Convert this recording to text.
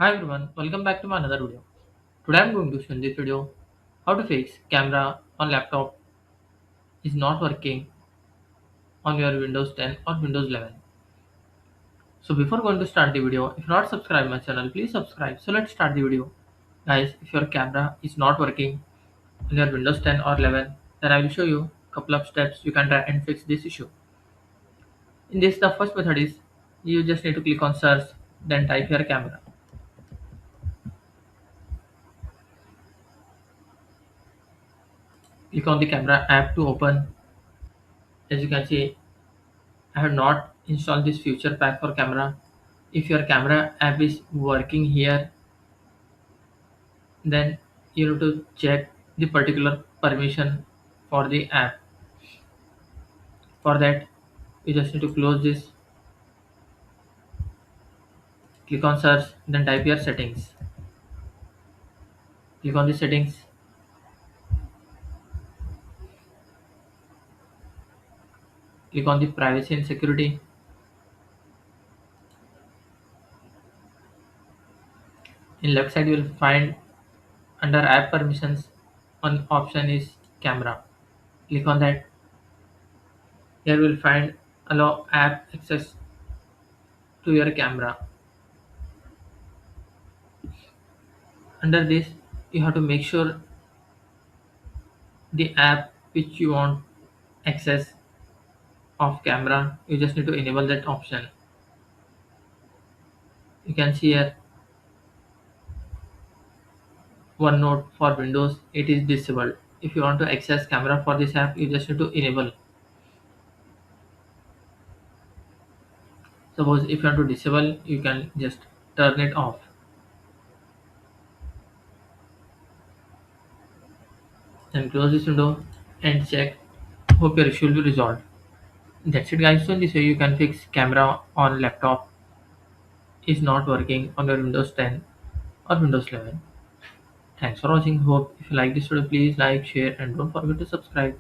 Hi everyone, welcome back to my another video. Today I'm going to show in this video how to fix camera on laptop is not working on your Windows 10 or Windows 11. So before going to start the video, if you're not subscribed my channel, please subscribe. So let's start the video. Guys, if your camera is not working on your Windows 10 or 11, then I will show you a couple of steps you can try and fix this issue. In this, the first method is you just need to click on search, then type your camera. Click on the camera app to open. As you can see, I have not installed this feature pack for camera. If your camera app is working here, then you need to check the particular permission for the app. For that, you just need to close this, click on search, then type your settings. Click on the settings, click on the privacy and security. In left side, you will find under app permissions, one option is camera. Click on that. Here you will find allow app access to your camera. Under this, you have to make sure the app which you want access of camera, you just need to enable that option. You can see here OneNote for Windows, it is disabled. If you want to access camera for this app, you just need to enable. Suppose if you want to disable, you can just turn it off. Then close this window and check. Hope your issue will be resolved. That's it guys. So in this way you can fix camera on laptop is not working on your Windows 10 or Windows 11. Thanks for watching. Hope if you like this video, please like, share and don't forget to subscribe.